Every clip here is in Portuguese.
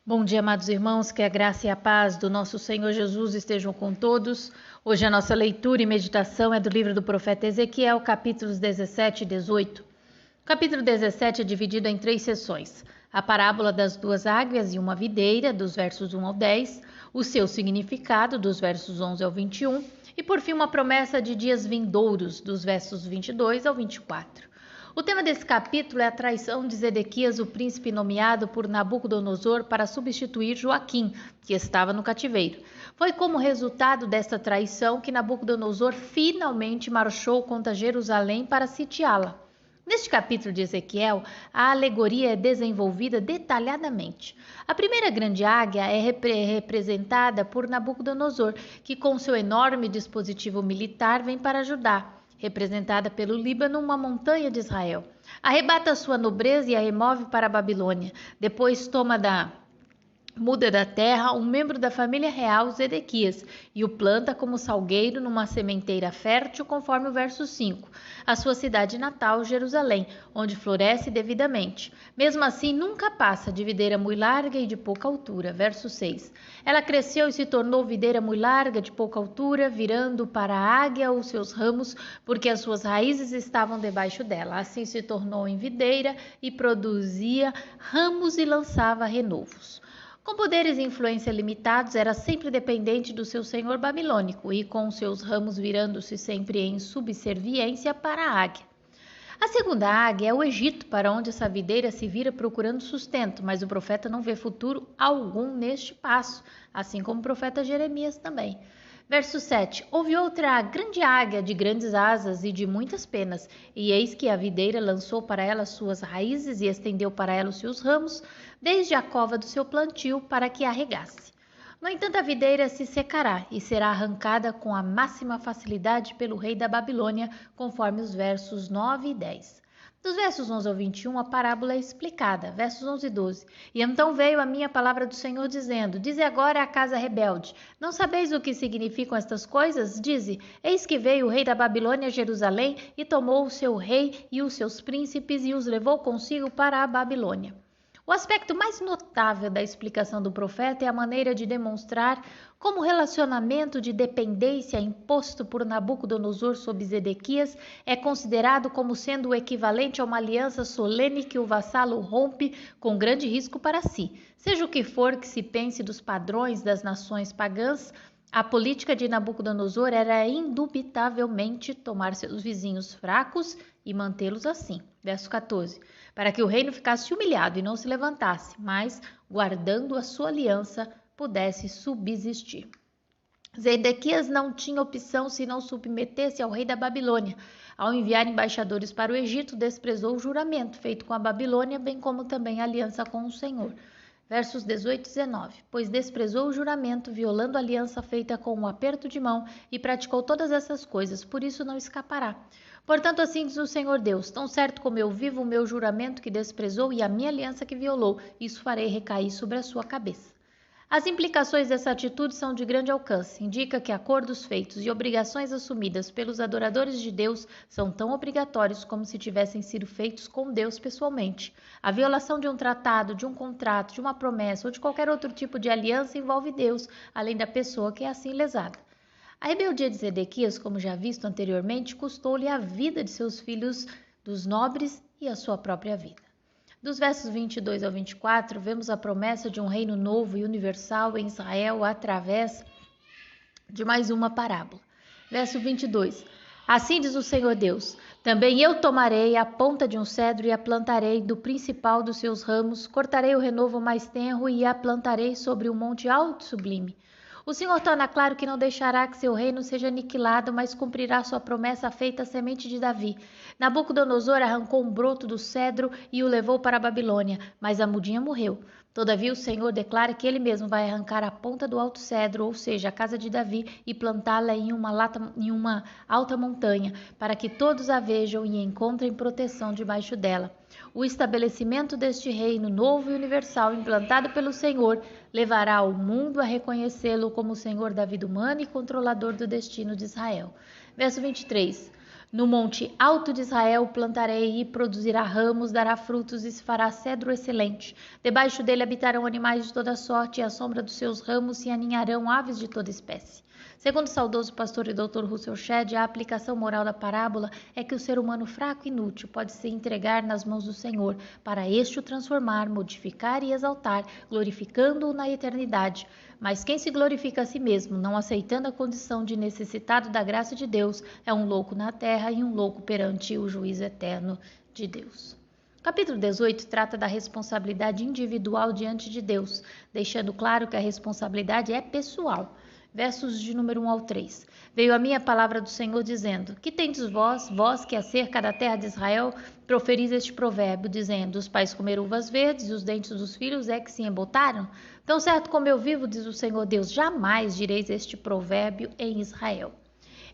Bom dia, amados irmãos, que a graça e a paz do nosso Senhor Jesus estejam com todos. Hoje a nossa leitura e meditação é do livro do profeta Ezequiel, capítulos 17 e 18. O capítulo 17 é dividido em 3 seções. A parábola das 2 águias e uma videira, dos versos 1 ao 10, o seu significado, dos versos 11 ao 21, e por fim uma promessa de dias vindouros, dos versos 22 ao 24. O tema desse capítulo é a traição de Zedequias, o príncipe nomeado por Nabucodonosor para substituir Joaquim, que estava no cativeiro. Foi como resultado desta traição que Nabucodonosor finalmente marchou contra Jerusalém para sitiá-la. Neste capítulo de Ezequiel, a alegoria é desenvolvida detalhadamente. A primeira grande águia é representada por Nabucodonosor, que com seu enorme dispositivo militar vem para Judá, representada pelo Líbano, uma montanha de Israel. Arrebata sua nobreza e a remove para a Babilônia. Depois muda da terra um membro da família real, Zedequias, e o planta como salgueiro numa sementeira fértil, conforme o verso 5, a sua cidade natal, Jerusalém, onde floresce devidamente. Mesmo assim, nunca passa de videira muito larga e de pouca altura. Verso 6. Ela cresceu e se tornou videira muito larga, de pouca altura, virando para a águia os seus ramos, porque as suas raízes estavam debaixo dela. Assim se tornou em videira e produzia ramos e lançava renovos. Com poderes e influência limitados, era sempre dependente do seu senhor babilônico e com seus ramos virando-se sempre em subserviência para a águia. A segunda águia é o Egito, para onde essa videira se vira procurando sustento, mas o profeta não vê futuro algum neste passo, assim como o profeta Jeremias também. Verso 7. Houve outra grande águia de grandes asas e de muitas penas, e eis que a videira lançou para ela suas raízes e estendeu para ela os seus ramos, desde a cova do seu plantio, para que a regasse. No entanto, a videira se secará e será arrancada com a máxima facilidade pelo rei da Babilônia, conforme os versos 9 e 10. Dos versos 11 ao 21, a parábola é explicada. Versos 11 e 12. E então veio a minha palavra do Senhor, dizendo: Dize agora à casa rebelde: Não sabeis o que significam estas coisas? Dize: Eis que veio o rei da Babilônia a Jerusalém e tomou o seu rei e os seus príncipes e os levou consigo para a Babilônia. O aspecto mais notável da explicação do profeta é a maneira de demonstrar como o relacionamento de dependência imposto por Nabucodonosor sobre Zedequias é considerado como sendo o equivalente a uma aliança solene que o vassalo rompe com grande risco para si. Seja o que for que se pense dos padrões das nações pagãs, a política de Nabucodonosor era indubitavelmente tomar seus vizinhos fracos e mantê-los assim. Verso 14. Para que o reino ficasse humilhado e não se levantasse, mas, guardando a sua aliança, pudesse subsistir. Zedequias não tinha opção se não submeter-se ao rei da Babilônia. Ao enviar embaixadores para o Egito, desprezou o juramento feito com a Babilônia, bem como também a aliança com o Senhor. Versos 18 e 19. Pois desprezou o juramento, violando a aliança feita com um aperto de mão, e praticou todas essas coisas, por isso não escapará. Portanto, assim diz o Senhor Deus: Tão certo como eu vivo, o meu juramento que desprezou e a minha aliança que violou, isso farei recair sobre a sua cabeça. As implicações dessa atitude são de grande alcance. Indica que acordos feitos e obrigações assumidas pelos adoradores de Deus são tão obrigatórios como se tivessem sido feitos com Deus pessoalmente. A violação de um tratado, de um contrato, de uma promessa ou de qualquer outro tipo de aliança envolve Deus, além da pessoa que é assim lesada. A rebeldia de Zedequias, como já visto anteriormente, custou-lhe a vida de seus filhos, dos nobres, e a sua própria vida. Dos versos 22 ao 24, vemos a promessa de um reino novo e universal em Israel através de mais uma parábola. Verso 22. Assim diz o Senhor Deus: Também eu tomarei a ponta de um cedro e a plantarei do principal dos seus ramos, cortarei o renovo mais tenro e a plantarei sobre um monte alto e sublime. O Senhor torna claro que não deixará que seu reino seja aniquilado, mas cumprirá sua promessa feita à semente de Davi. Nabucodonosor arrancou um broto do cedro e o levou para a Babilônia, mas a mudinha morreu. Todavia o Senhor declara que ele mesmo vai arrancar a ponta do alto cedro, ou seja, a casa de Davi, e plantá-la em uma alta montanha, para que todos a vejam e encontrem proteção debaixo dela. O estabelecimento deste reino novo e universal implantado pelo Senhor levará o mundo a reconhecê-lo como o Senhor da vida humana e controlador do destino de Israel. Verso 23. No monte alto de Israel plantarei e produzirá ramos, dará frutos e se fará cedro excelente. Debaixo dele habitarão animais de toda sorte e à sombra dos seus ramos se aninharão aves de toda espécie. Segundo o saudoso pastor e doutor Russell Shedd, a aplicação moral da parábola é que o ser humano fraco e inútil pode se entregar nas mãos do Senhor, para este o transformar, modificar e exaltar, glorificando-o na eternidade. Mas quem se glorifica a si mesmo, não aceitando a condição de necessitado da graça de Deus, é um louco na terra e um louco perante o juízo eterno de Deus. Capítulo 18 trata da responsabilidade individual diante de Deus, deixando claro que a responsabilidade é pessoal. Versos de número 1 ao 3. Veio a minha palavra do Senhor dizendo: Que tendes vós que acerca da terra de Israel proferis este provérbio, dizendo: Os pais comeram uvas verdes e os dentes dos filhos é que se embotaram? Tão certo como eu vivo, diz o Senhor Deus, jamais direis este provérbio em Israel.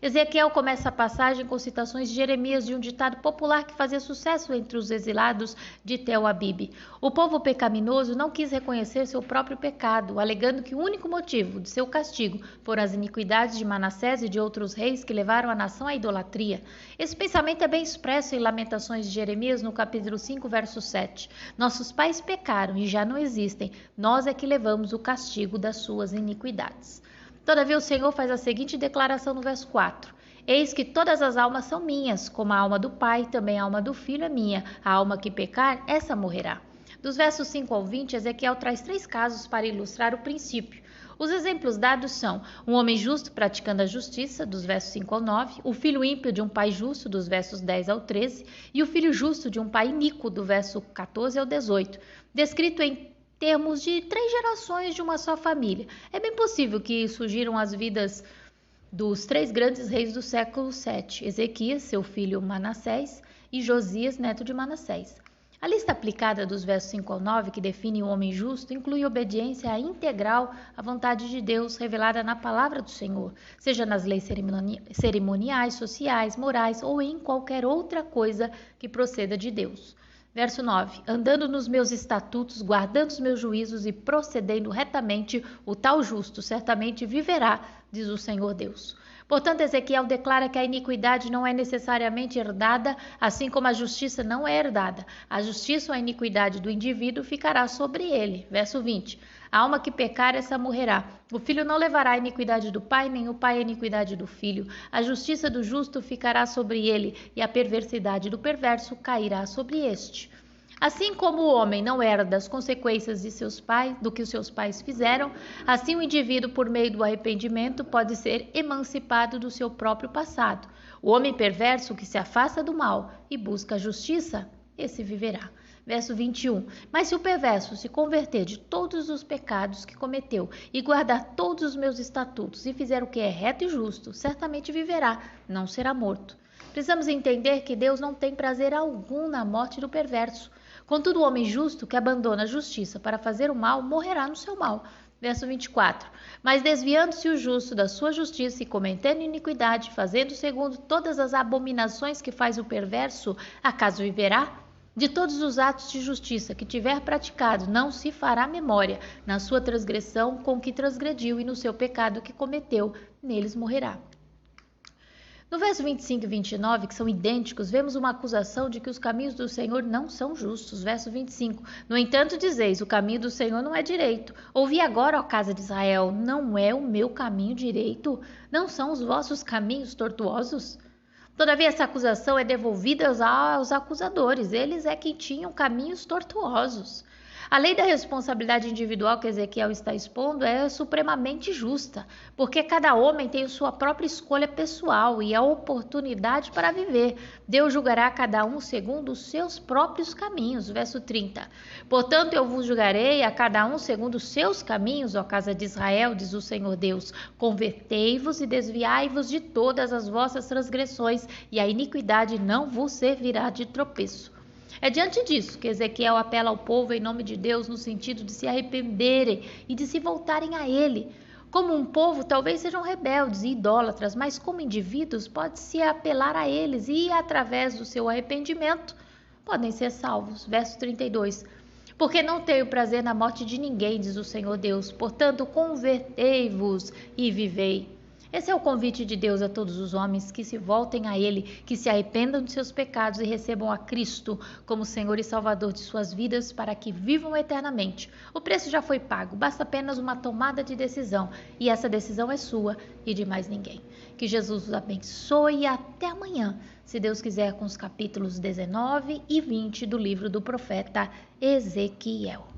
Ezequiel começa a passagem com citações de Jeremias de um ditado popular que fazia sucesso entre os exilados de Tel Abibe. O povo pecaminoso não quis reconhecer seu próprio pecado, alegando que o único motivo de seu castigo foram as iniquidades de Manassés e de outros reis que levaram a nação à idolatria. Esse pensamento é bem expresso em Lamentações de Jeremias, no capítulo 5, verso 7. Nossos pais pecaram e já não existem, nós é que levamos o castigo das suas iniquidades. Todavia o Senhor faz a seguinte declaração no verso 4. Eis que todas as almas são minhas, como a alma do Pai, também a alma do Filho é minha. A alma que pecar, essa morrerá. Dos versos 5 ao 20, Ezequiel traz 3 casos para ilustrar o princípio. Os exemplos dados são um homem justo praticando a justiça, dos versos 5 ao 9, o filho ímpio de um pai justo, dos versos 10 ao 13, e o filho justo de um pai iníquo, do verso 14 ao 18, descrito em termos de 3 gerações de uma só família. É bem possível que surgiram as vidas dos 3 grandes reis do século 7, Ezequias, seu filho Manassés, e Josias, neto de Manassés. A lista aplicada dos versos 5 ao 9, que define o homem justo, inclui obediência integral à vontade de Deus revelada na palavra do Senhor, seja nas leis cerimoniais, sociais, morais ou em qualquer outra coisa que proceda de Deus. Verso 9. Andando nos meus estatutos, guardando os meus juízos e procedendo retamente, o tal justo certamente viverá, diz o Senhor Deus. Portanto, Ezequiel declara que a iniquidade não é necessariamente herdada, assim como a justiça não é herdada. A justiça ou a iniquidade do indivíduo ficará sobre ele. Verso 20. A alma que pecar, essa morrerá. O filho não levará a iniquidade do pai, nem o pai a iniquidade do filho. A justiça do justo ficará sobre ele, e a perversidade do perverso cairá sobre este. Assim como o homem não herda as consequências de seus pais, do que os seus pais fizeram, assim o indivíduo, por meio do arrependimento, pode ser emancipado do seu próprio passado. O homem perverso que se afasta do mal e busca a justiça, esse viverá. Verso 21. Mas se o perverso se converter de todos os pecados que cometeu e guardar todos os meus estatutos e fizer o que é reto e justo, certamente viverá, não será morto. Precisamos entender que Deus não tem prazer algum na morte do perverso. Contudo, o homem justo que abandona a justiça para fazer o mal, morrerá no seu mal. Verso 24. Mas desviando-se o justo da sua justiça e cometendo iniquidade, fazendo segundo todas as abominações que faz o perverso, acaso viverá? De todos os atos de justiça que tiver praticado, não se fará memória. Na sua transgressão com que transgrediu e no seu pecado que cometeu, neles morrerá. No verso 25 e 29, que são idênticos, vemos uma acusação de que os caminhos do Senhor não são justos. Verso 25. No entanto, dizeis, o caminho do Senhor não é direito. Ouvi agora, ó casa de Israel, não é o meu caminho direito? Não são os vossos caminhos tortuosos? Todavia, essa acusação é devolvida aos acusadores. Eles é que tinham caminhos tortuosos. A lei da responsabilidade individual que Ezequiel está expondo é supremamente justa, porque cada homem tem sua própria escolha pessoal e a oportunidade para viver. Deus julgará cada um segundo os seus próprios caminhos. Verso 30. Portanto, eu vos julgarei a cada um segundo os seus caminhos, ó casa de Israel, diz o Senhor Deus. Convertei-vos e desviai-vos de todas as vossas transgressões, e a iniquidade não vos servirá de tropeço. É diante disso que Ezequiel apela ao povo em nome de Deus no sentido de se arrependerem e de se voltarem a Ele. Como um povo, talvez sejam rebeldes e idólatras, mas como indivíduos pode-se apelar a eles e, através do seu arrependimento, podem ser salvos. Verso 32. Porque não tenho prazer na morte de ninguém, diz o Senhor Deus. Portanto, convertei-vos e vivei. Esse é o convite de Deus a todos os homens que se voltem a Ele, que se arrependam de seus pecados e recebam a Cristo como Senhor e Salvador de suas vidas para que vivam eternamente. O preço já foi pago, basta apenas uma tomada de decisão e essa decisão é sua e de mais ninguém. Que Jesus os abençoe e até amanhã, se Deus quiser, com os capítulos 19 e 20 do livro do profeta Ezequiel.